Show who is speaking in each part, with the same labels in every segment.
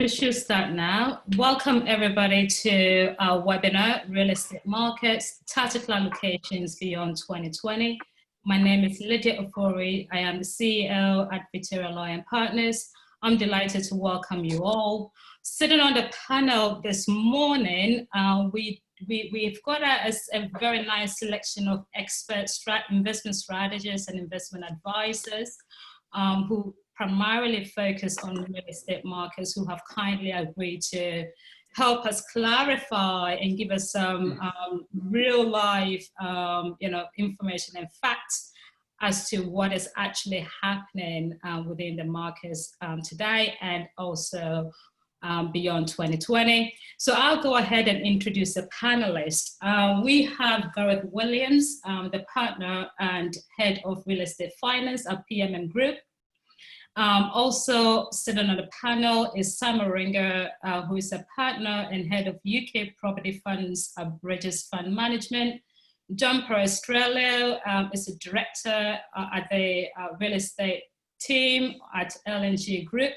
Speaker 1: We should start now. Welcome everybody to our webinar, Real Estate Markets, Tactical Allocations Beyond 2020. My name is Lydia Ofori. I am the CEO at Perestrelo Partners. I'm delighted to welcome you all. Sitting on the panel this morning, we've got a very nice selection of experts, investment strategists and investment advisors who primarily focus on real estate markets, who have kindly agreed to help us clarify and give us some real life information and facts as to what is actually happening within the markets today and also beyond 2020. So I'll go ahead and introduce the panelists. We have Gareth Williams, the partner and head of real estate finance at PMM Group. Also sitting on the panel is Sam Moringa, who is a partner and head of UK property funds at Bridges Fund Management. John Perestrelo is a director at the real estate team at LGL Group.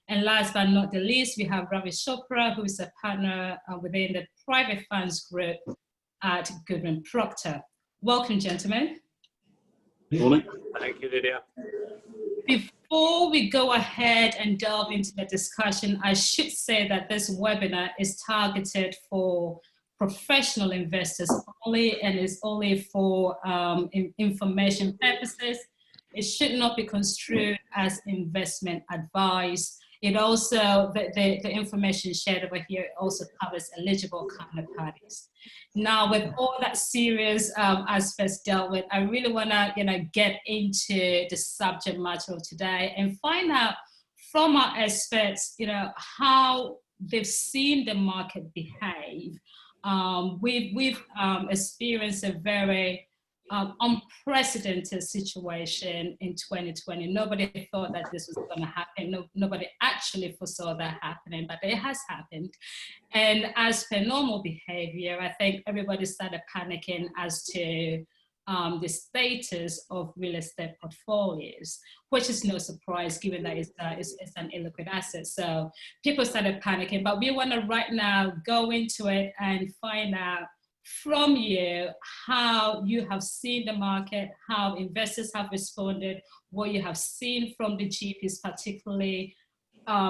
Speaker 1: And last but not the least, we have Ravi Chopra, who is a partner within the private funds group at Goodwin Proctor. Welcome, gentlemen.
Speaker 2: Good morning.
Speaker 3: Thank you, Lydia.
Speaker 1: Before we go ahead and delve into the discussion, I should say that this webinar is targeted for professional investors only and is only for information purposes. It should not be construed as investment advice. It also, the information shared over here also covers eligible counterparties. Now, with all that serious aspects dealt with, I really want to, get into the subject matter of today and find out from our experts, how they've seen the market behave. We've experienced a very unprecedented situation in 2020. Nobody thought that this was going to happen. Nobody actually foresaw that happening, but it has happened. And as per normal behavior, I think everybody started panicking as to the status of real estate portfolios, which is no surprise given that it's an illiquid asset. So people started panicking, but we want to right now go into it and find out from you how you have seen the market, how investors have responded, what you have seen from the GPs, particularly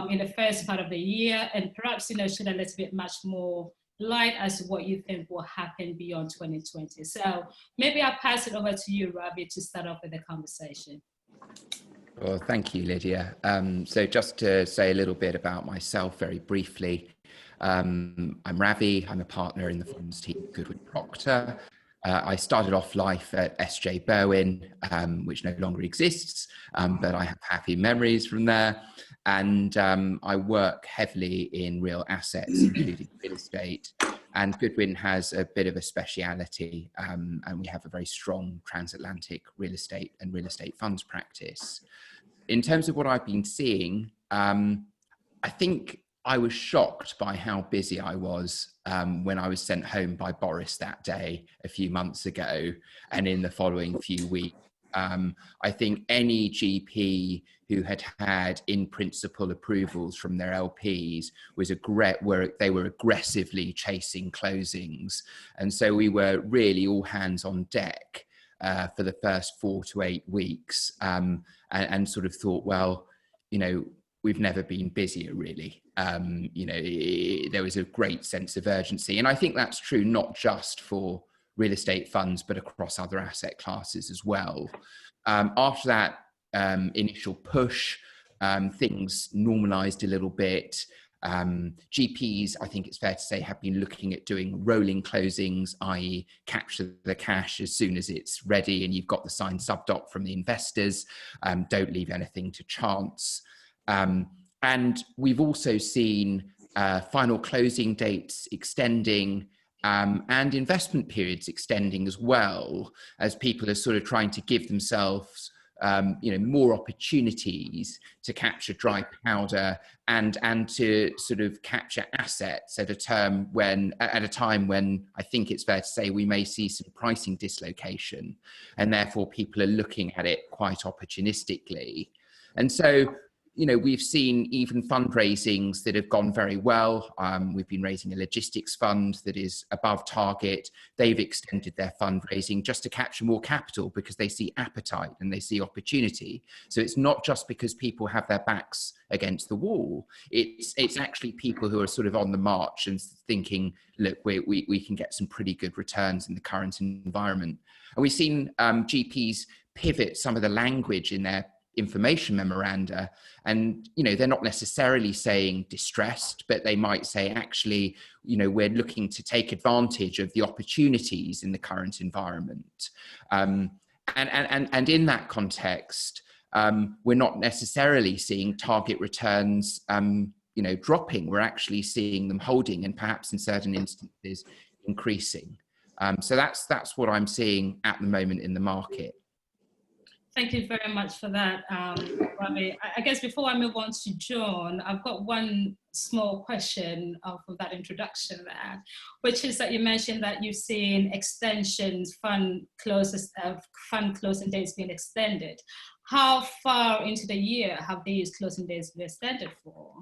Speaker 1: in the first part of the year, and perhaps shed a little bit much more light as to what you think will happen beyond 2020. So maybe I'll pass it over to you, Ravi, to start off with the conversation.
Speaker 2: Well, thank you, Lydia. So just to say a little bit about myself very briefly. I'm Ravi. I'm a partner in the funds team at Goodwin Proctor. I started off life at SJ Berwin, which no longer exists, but I have happy memories from there. And I work heavily in real assets, including real estate. And Goodwin has a bit of a speciality, and we have a very strong transatlantic real estate and real estate funds practice. In terms of what I've been seeing, I think I was shocked by how busy I was when I was sent home by Boris that day a few months ago, and in the following few weeks. I think any GP who had in principle approvals from their LPs they were aggressively chasing closings, and so we were really all hands on deck for the first 4 to 8 weeks, and sort of thought, well, we've never been busier, really. There was a great sense of urgency. And I think that's true not just for real estate funds, but across other asset classes as well. After that initial push, things normalized a little bit. GPs, I think it's fair to say, have been looking at doing rolling closings, i.e. capture the cash as soon as it's ready and you've got the signed subdoc from the investors. Don't leave anything to chance. And we've also seen final closing dates extending and investment periods extending as well, as people are sort of trying to give themselves more opportunities to capture dry powder and to sort of capture assets at a time when I think it's fair to say we may see some pricing dislocation, and therefore people are looking at it quite opportunistically. And so you know, we've seen even fundraisings that have gone very well. We've been raising a logistics fund that is above target. They've extended their fundraising just to capture more capital because they see appetite and they see opportunity. So it's not just because people have their backs against the wall. It's actually people who are sort of on the march and thinking, look, we can get some pretty good returns in the current environment. And we've seen GPs pivot some of the language in their information memoranda, and you know, they're not necessarily saying distressed, but they might say, actually, you know, we're looking to take advantage of the opportunities in the current environment, and in that context, we're not necessarily seeing target returns you know, dropping. We're actually seeing them holding and perhaps in certain instances increasing. So that's what I'm seeing at the moment in the market.
Speaker 1: Thank you very much for that, Ravi. I guess before I move on to John, I've got one small question for that introduction there, which is that you mentioned that you've seen extensions, fund closing dates being extended. How far into the year have these closing dates been extended for?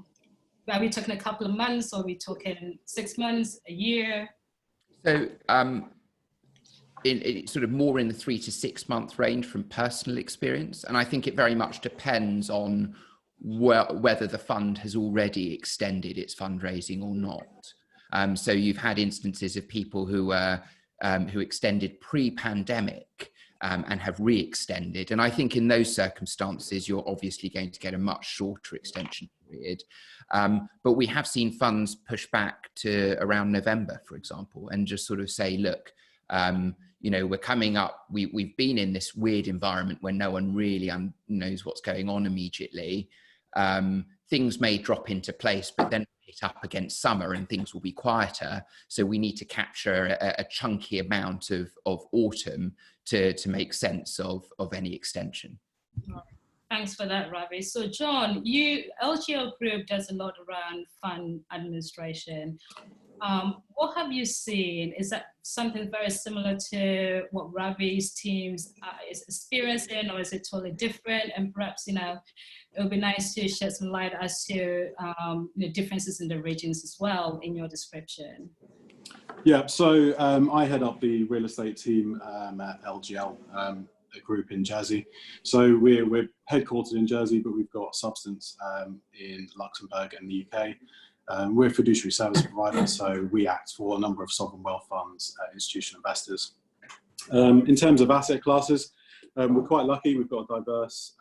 Speaker 1: Are we talking a couple of months, or are we talking 6 months, a year?
Speaker 2: So in sort of more in the 3 to 6 month range from personal experience. And I think it very much depends on whether the fund has already extended its fundraising or not. So you've had instances of people who extended pre-pandemic and have re-extended. And I think in those circumstances, you're obviously going to get a much shorter extension period. But we have seen funds push back to around November, for example, and just sort of say, look, you know, we're coming up, we've been in this weird environment where no one really knows what's going on immediately. Things may drop into place, but then hit up against summer and things will be quieter. So we need to capture a chunky amount of autumn to make sense of any extension.
Speaker 1: Thanks for that, Ravi. So John, LGL Group does a lot around fund administration. What have you seen? Is that something very similar to what Ravi's teams is experiencing, or is it totally different? And perhaps, you know, it would be nice to shed some light as to the differences in the regions as well in your description.
Speaker 3: Yeah, so I head up the real estate team at LGL Group in Jersey. So we're headquartered in Jersey, but we've got substance in Luxembourg and the UK. We're a fiduciary service provider, so we act for a number of sovereign wealth funds, institutional investors. In terms of asset classes, we're quite lucky. We've got a diverse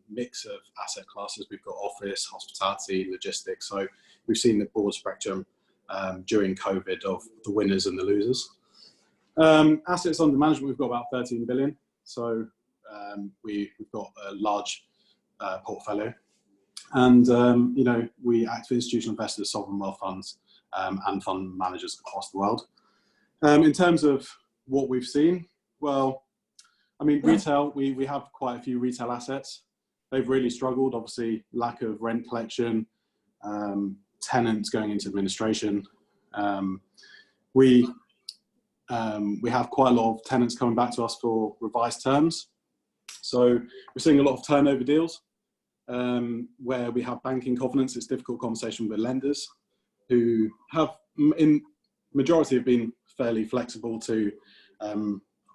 Speaker 3: mix of asset classes. We've got office, hospitality, logistics. So we've seen the broad spectrum during COVID of the winners and the losers. Assets under management, we've got about 13 billion. So we've got a large portfolio. And, you know, we act for institutional investors, sovereign wealth funds, and fund managers across the world. In terms of what we've seen, well, I mean, retail, we have quite a few retail assets. They've really struggled, obviously, lack of rent collection, tenants going into administration. We have quite a lot of tenants coming back to us for revised terms. So we're seeing a lot of turnover deals. Where we have banking covenants. It's difficult conversation with lenders who have, in majority, have been fairly flexible to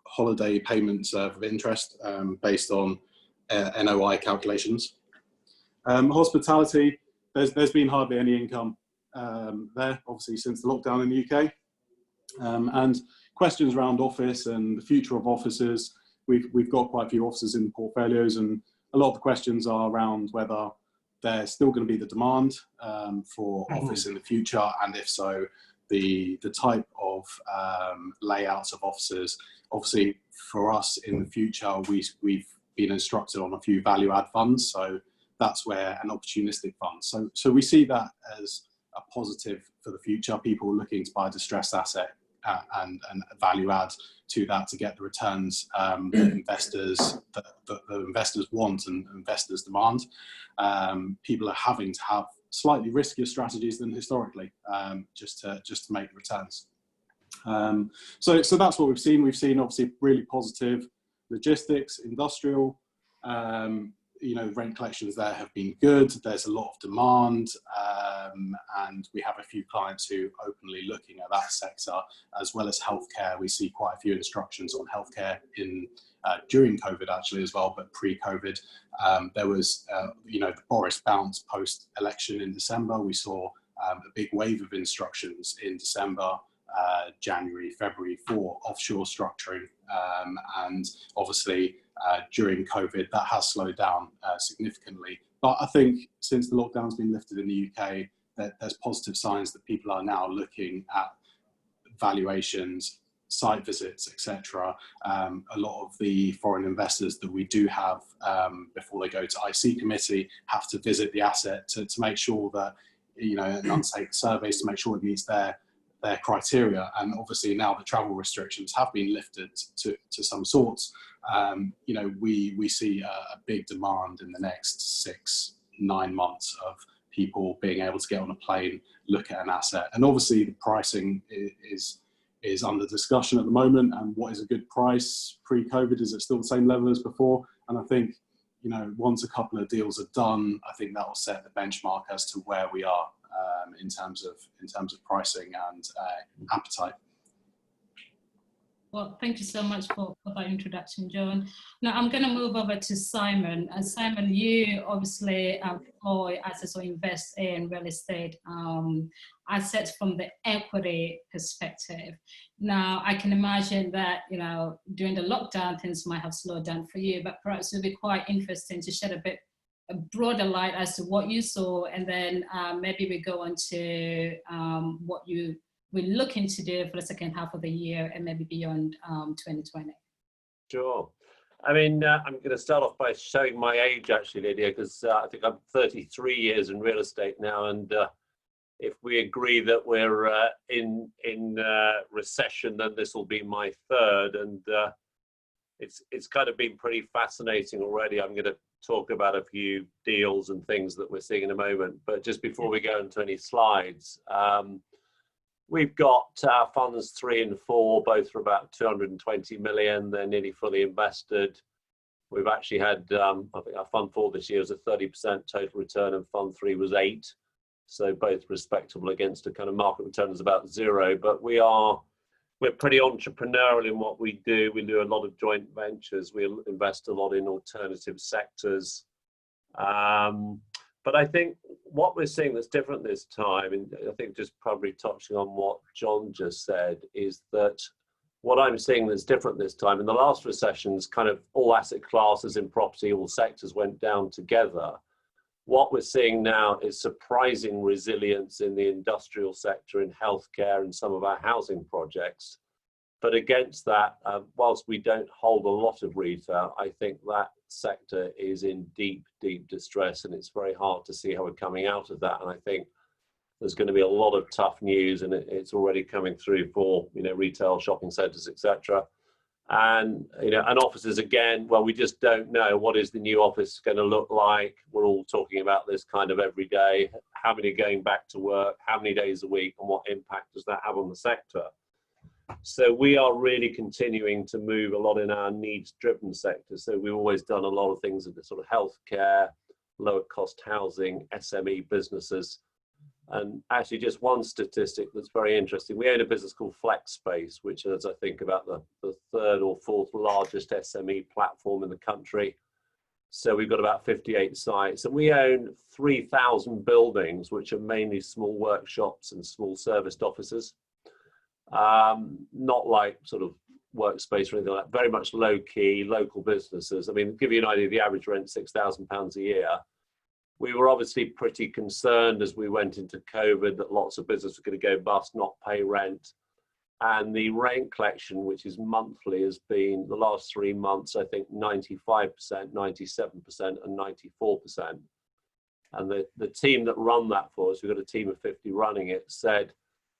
Speaker 3: holiday payments of interest based on NOI calculations. Hospitality, there's been hardly any income there, obviously, since the lockdown in the UK. And questions around office and the future of offices. We've got quite a few offices in portfolios, and a lot of the questions are around whether there's still going to be the demand for office in the future, and if so, the type of layouts of offices. Obviously, for us in the future, we've been instructed on a few value-add funds, so that's where an opportunistic fund. So we see that as a positive for the future. People looking to buy a distressed asset and value add to that to get the returns that investors want and investors demand. People are having to have slightly riskier strategies than historically, just to make returns. So that's what we've seen. We've seen obviously really positive logistics, industrial. you know, rent collections there have been good. There's a lot of demand, and we have a few clients who are openly looking at that sector, as well as healthcare. We see quite a few instructions on healthcare in during COVID actually as well, but pre-COVID. There was, you know, the Boris bounce post-election in December. We saw a big wave of instructions in December, January, February for offshore structuring, and obviously during COVID that has slowed down significantly. But I think since the lockdown's been lifted in the UK, there's positive signs that people are now looking at valuations, site visits, etc. A lot of the foreign investors that we do have before they go to IC committee have to visit the asset to make sure that, you know, and undertake surveys to make sure it meets their criteria. And obviously now the travel restrictions have been lifted to some sorts. You know, we see a big demand in the next 6-9 months of people being able to get on a plane, look at an asset. And obviously the pricing is under discussion at the moment. And what is a good price pre-COVID? Is it still the same level as before? And I think, you know, once a couple of deals are done, I think that will set the benchmark as to where we are in terms of pricing and appetite.
Speaker 1: Well, thank you so much for that introduction, John. Now I'm going to move over to Simon. Simon, you obviously employ assets or invest in real estate assets from the equity perspective. Now, I can imagine that, you know, during the lockdown, things might have slowed down for you, but perhaps it would be quite interesting to shed a broader light as to what you saw, and then maybe we go on to what we're looking to do for the second half of the year and maybe beyond 2020.
Speaker 4: Sure. I mean, I'm going to start off by showing my age, actually, Lydia, because I think I'm 33 years in real estate now, and if we agree that we're in recession, then this will be my third, and it's kind of been pretty fascinating already. I'm going to talk about a few deals and things that we're seeing in a moment, but just before we go into any slides, we've got funds 3 and 4, both for about 220 million. They're nearly fully invested. We've actually had, I think our fund 4 this year was a 30% total return, and fund 3 was 8. So both respectable against a kind of market return is about 0. But we're pretty entrepreneurial in what we do. We do a lot of joint ventures. We invest a lot in alternative sectors. But I think what we're seeing that's different this time, and I think just probably touching on what John just said, is that what I'm seeing that's different this time, in the last recessions, kind of all asset classes in property, all sectors went down together. What we're seeing now is surprising resilience in the industrial sector, in healthcare, and some of our housing projects. But against that, whilst we don't hold a lot of retail, I think that sector is in deep, deep distress, and it's very hard to see how we're coming out of that. And I think there's going to be a lot of tough news, and it's already coming through for, you know, retail, shopping centres, etc. And, you know, and offices again, well, we just don't know what is the new office going to look like. We're all talking about this kind of every day. How many are going back to work? How many days a week? And what impact does that have on the sector? So we are really continuing to move a lot in our needs-driven sector. So we've always done a lot of things in the sort of healthcare, lower-cost housing, SME businesses. And actually, just one statistic that's very interesting. We own a business called FlexSpace, which is, I think, about the 3rd or 4th largest SME platform in the country. So we've got about 58 sites, and we own 3,000 buildings, which are mainly small workshops and small serviced offices. Not like sort of workspace or anything like that, very much low key, local businesses. I mean, to give you an idea, the average rent, £6,000 a year. We were obviously pretty concerned as we went into COVID that lots of businesses were going to go bust, not pay rent. And the rent collection, which is monthly, has been the last 3 months, I think 95%, 97% and 94%. And the team that run that for us, we've got a team of 50 running it, said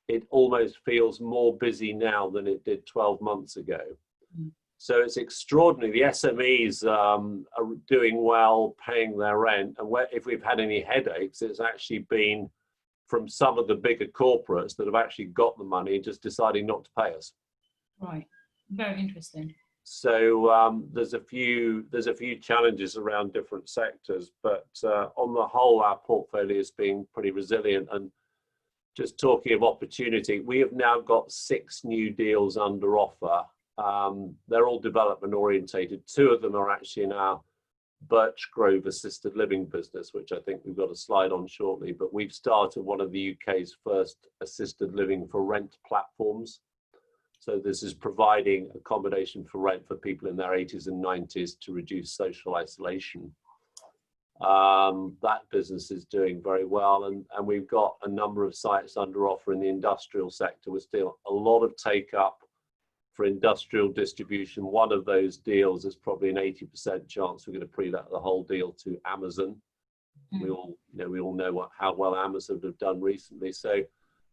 Speaker 4: it almost feels more busy now than it did 12 months ago. So it's extraordinary. The SMEs are doing well, paying their rent. And if we've had any headaches, it's actually been from some of the bigger corporates that have actually got the money, just deciding not to pay us.
Speaker 1: Right. Very interesting.
Speaker 4: So there's a few challenges around different sectors, but on the whole, our portfolio is being pretty resilient. And just talking of opportunity, we have now got 6 new deals under offer. They're all development orientated. 2 of them are actually in our Birch Grove assisted living business, which I think we've got a slide on shortly. But we've started one of the UK's first assisted living for rent platforms. So this is providing accommodation for rent for people in their 80s and 90s to reduce social isolation. That business is doing very well, and we've got a number of sites under offer in the industrial sector. We're still a lot of take up for industrial distribution. One of those deals is probably an 80% chance we're going to pre-let the whole deal to Amazon. We all know how well Amazon have done recently. So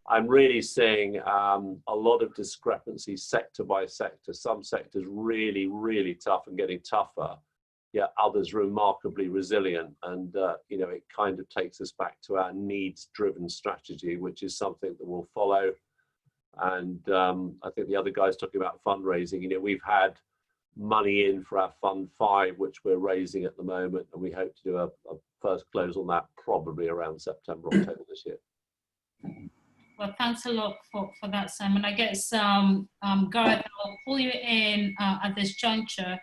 Speaker 4: I'm really seeing a lot of discrepancy sector by sector. Some sectors really, really tough and getting tougher, yet others remarkably resilient. And it kind of takes us back to our needs-driven strategy, which is something that we'll follow. And I think the other guy's talking about fundraising. We've had money in for our Fund 5, which we're raising at the moment, and we hope to do a first close on that probably around September, October this year.
Speaker 1: Well, thanks a lot for that, Simon. I guess, Gareth, I'll pull you in at this juncture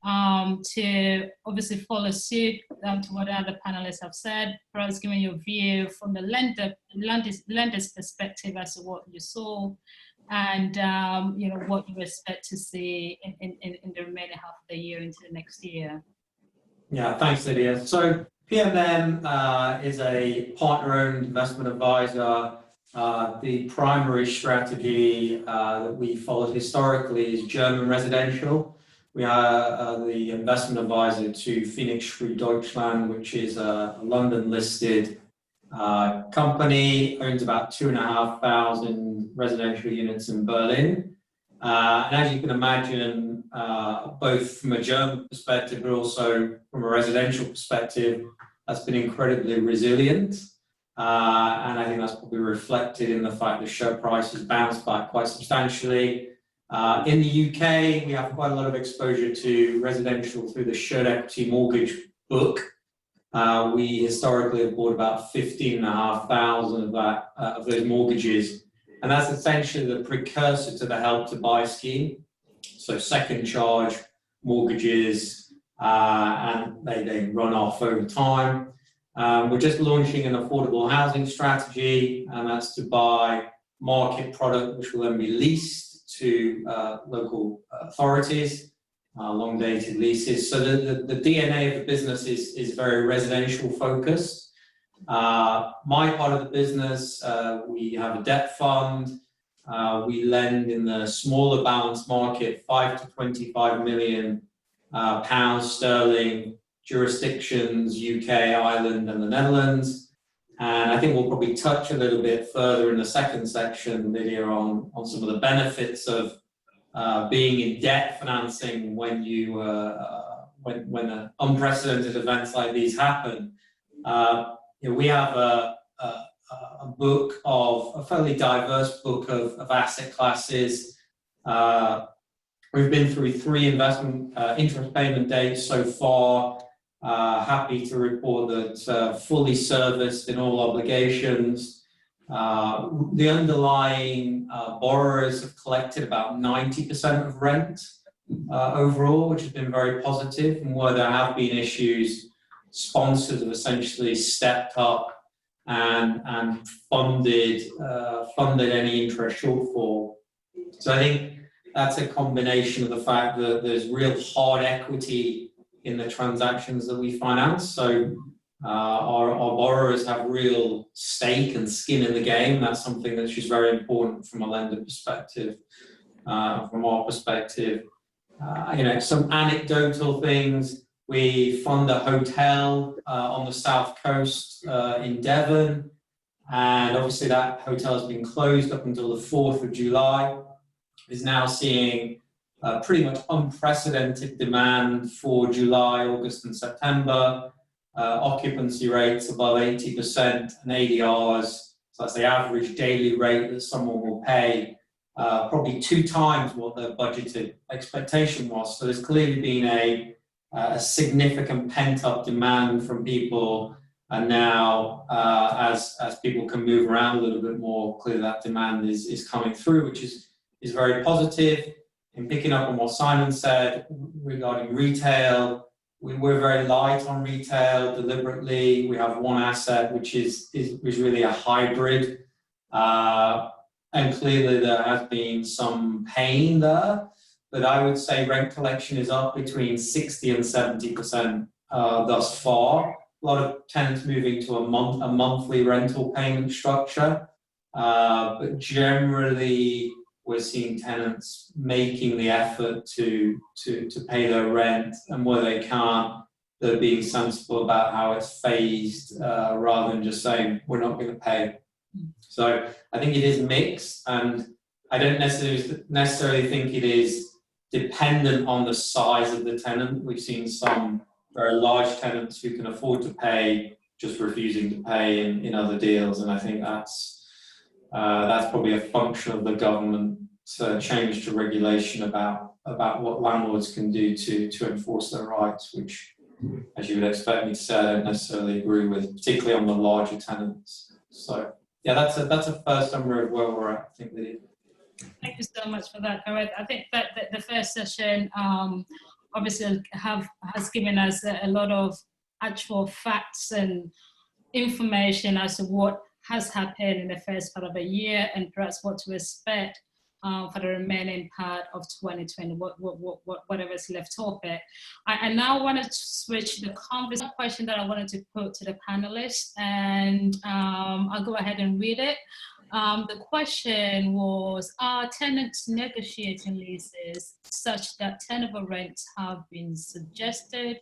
Speaker 1: to obviously follow suit to what other panelists have said, perhaps giving your view from the lender's perspective as to what you saw and what you expect to see in the remaining half of the year into the next year.
Speaker 5: Yeah, thanks, Lydia. So PMM is a partner-owned investment advisor. The primary strategy that we followed historically is German residential. We are the investment advisor to Phoenix Schrie Deutschland, which is a London-listed company, owns about 2,500 residential units in Berlin. And as you can imagine, both from a German perspective, but also from a residential perspective, that's been incredibly resilient. And I think that's probably reflected in the fact that share prices bounced back quite substantially. In the UK, we have quite a lot of exposure to residential through the shared equity mortgage book. We historically have bought about 15,500 of those mortgages. And that's essentially the precursor to the Help to Buy scheme. So second charge mortgages, and they run off over time. We're just launching an affordable housing strategy, and that's to buy market product, which will then be leased to local authorities, long-dated leases. So the DNA of the business is very residential focused. My part of the business, we have a debt fund. We lend in the smaller balance market, 5 to 25 million pounds sterling, jurisdictions, UK, Ireland, and the Netherlands. And I think we'll probably touch a little bit further in the second section, Lydia, on some of the benefits of being in debt financing when when unprecedented events like these happen. We have a fairly diverse book of asset classes. We've been through 3 investment interest payment dates so far. Happy to report that fully serviced in all obligations. The underlying borrowers have collected about 90% of rent overall, which has been very positive. And where there have been issues, sponsors have essentially stepped up and funded any interest shortfall. So I think that's a combination of the fact that there's real hard equity in the transactions that we finance. So our borrowers have real stake and skin in the game. That's something that's just very important from a lender perspective. From our perspective, some anecdotal things. We fund a hotel on the south coast in Devon, and obviously that hotel has been closed up until the 4th of July. Is now seeing pretty much unprecedented demand for July, August, and September. Occupancy rates above 80% and ADRs, so that's the average daily rate that someone will pay, probably 2 times what their budgeted expectation was. So there's clearly been a significant pent-up demand from people, and now as people can move around a little bit more, clearly that demand is coming through, which is very positive. In picking up on what Simon said regarding retail, we're very light on retail deliberately. We have one asset which is really a hybrid, and clearly there has been some pain there, but I would say rent collection is up between 60 and 70% thus far. A lot of tenants moving to a monthly rental payment structure, but generally we're seeing tenants making the effort to pay their rent, and where they can't, they're being sensible about how it's phased, rather than just saying we're not going to pay. So I think it is mixed, and I don't necessarily think it is dependent on the size of the tenant. We've seen some very large tenants who can afford to pay just refusing to pay in other deals, and I think that's probably a function of the government change to regulation about what landlords can do to enforce their rights, which, as you would expect me to say, I don't necessarily agree with, particularly on the larger tenants. So yeah, that's a first summary of where we're at, I think, Lydia.
Speaker 1: Thank you so much for that, Gareth. I think that the first session obviously has given us a lot of actual facts and information as to what has happened in the first part of the year, and perhaps what to expect for the remaining part of 2020, whatever is left of it. I now want to switch the conversation question that I wanted to put to the panelists, and I'll go ahead and read it. The question was, are tenants negotiating leases such that turnover rents have been suggested?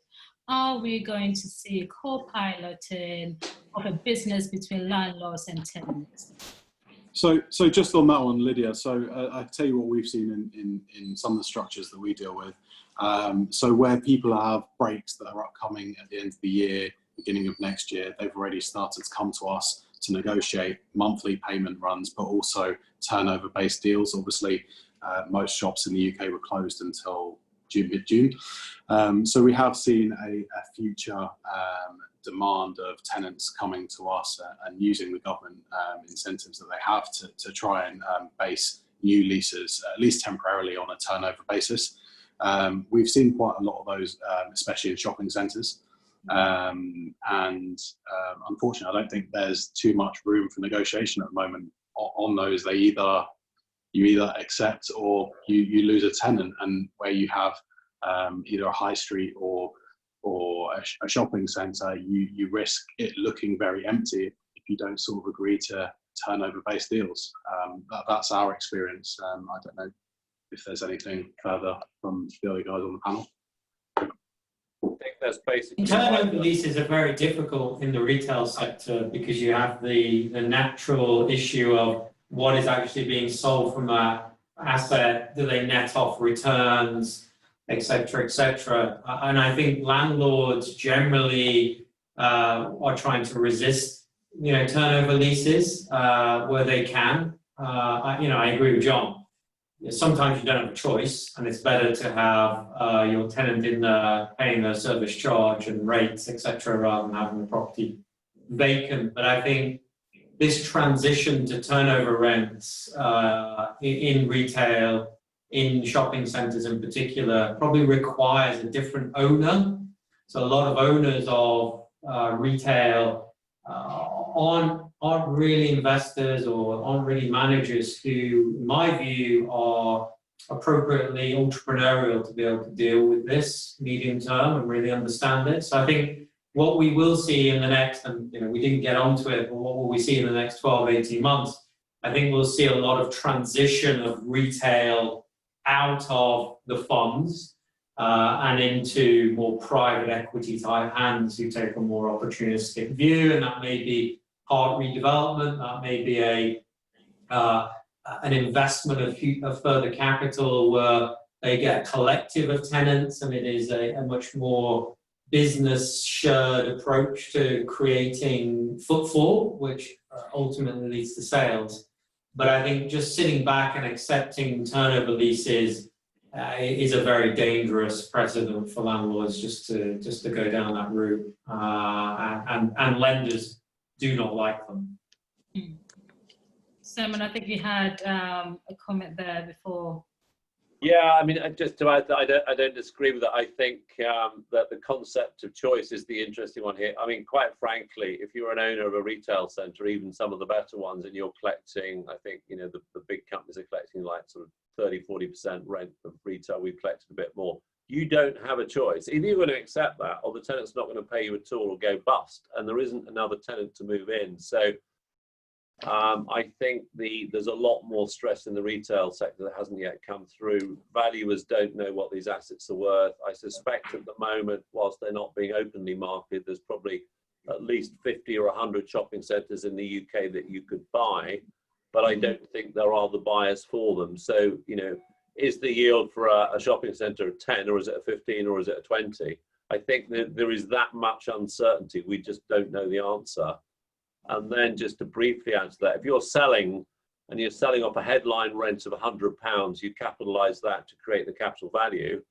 Speaker 1: Are we going to see co-piloting of a business between landlords and tenants?
Speaker 3: So just on that one, Lydia, so I'll tell you what we've seen in some of the structures that we deal with. So where people have breaks that are upcoming at the end of the year, beginning of next year, they've already started to come to us to negotiate monthly payment runs, but also turnover-based deals. Obviously, most shops in the UK were closed until mid-June. So we have seen a future demand of tenants coming to us and using the government incentives that they have to try and base new leases, at least temporarily, on a turnover basis. We've seen quite a lot of those, especially in shopping centres. And unfortunately, I don't think there's too much room for negotiation at the moment on those. You either accept or you lose a tenant, and where you have either a high street or a shopping centre, you risk it looking very empty if you don't sort of agree to turnover-based deals. That's our experience. I don't know if there's anything further from the other guys on the panel.
Speaker 4: I think that's basically
Speaker 5: turnover leases are very difficult in the retail sector because you have the natural issue of what is actually being sold from that asset. Do they net off returns, etc., etc.? And I think landlords generally are trying to resist, turnover leases where they can. I agree with John. Sometimes you don't have a choice, and it's better to have your tenant in there paying their service charge and rates, etc., rather than having the property vacant. But I think this transition to turnover rents in retail, in shopping centres in particular, probably requires a different owner. So a lot of owners of retail aren't really investors or aren't really managers who, in my view, are appropriately entrepreneurial to be able to deal with this medium term and really understand it. So I think what we will see in the next, and we didn't get onto it, but what will we see in the next 12, 18 months, I think we'll see a lot of transition of retail out of the funds and into more private equity type hands who take a more opportunistic view, and that may be part redevelopment, that may be an investment of further capital where they get a collective of tenants, and it is a much more business shared approach to creating footfall, which ultimately leads to sales. But I think just sitting back and accepting turnover leases is a very dangerous precedent for landlords just to go down that route, and lenders do not like them.
Speaker 1: Simon, I think you had a comment there before.
Speaker 4: Yeah, I mean, just to add that I don't disagree with that. I think that the concept of choice is the interesting one here. I mean, quite frankly, if you're an owner of a retail centre, even some of the better ones, and you're collecting, I think, you know, the big companies are collecting like sort of 30–40% rent of retail. We've collected a bit more. You don't have a choice. Either you're going to accept that, or the tenant's not going to pay you at all, or go bust, and there isn't another tenant to move in. So I think there's a lot more stress in the retail sector that hasn't yet come through. Valuers don't know what these assets are worth. I suspect at the moment, whilst they're not being openly marketed, there's probably at least 50 or 100 shopping centres in the UK that you could buy, but I don't think there are the buyers for them. So, you know, is the yield for a shopping centre a 10, or is it a 15, or is it a 20? I think that there is that much uncertainty. We just don't know the answer. And then just to briefly answer that, if you're selling and you're selling off a headline rent of £100, you capitalise that to create the capital value.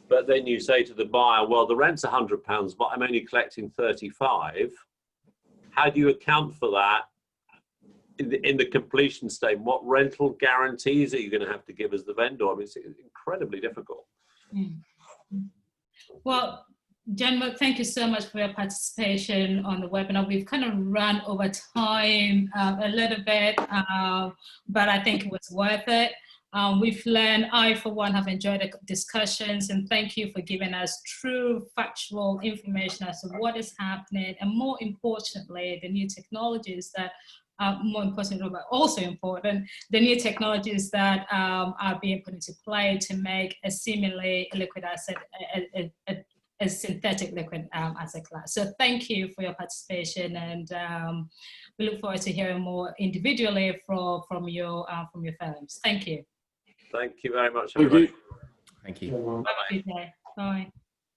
Speaker 4: But then you say to the buyer, well, the rent's £100, but I'm only collecting 35. How do you account for that in the completion statement? What rental guarantees are you going to have to give as the vendor? I mean, it's incredibly difficult.
Speaker 1: Well, gentlemen, thank you so much for your participation on the webinar. We've kind of run over time a little bit, but I think it was worth it. We've learned, I for one have enjoyed the discussions, and thank you for giving us true factual information as to what is happening, and more importantly, the new technologies that more important, but also important, the new technologies that are being put into play to make a seemingly liquid asset a synthetic liquid asset class. So thank you for your participation, and we look forward to hearing more individually from your firms. Thank you.
Speaker 4: Thank you very much.
Speaker 3: Thank you.
Speaker 2: Thank you.
Speaker 1: Have a good day. Bye.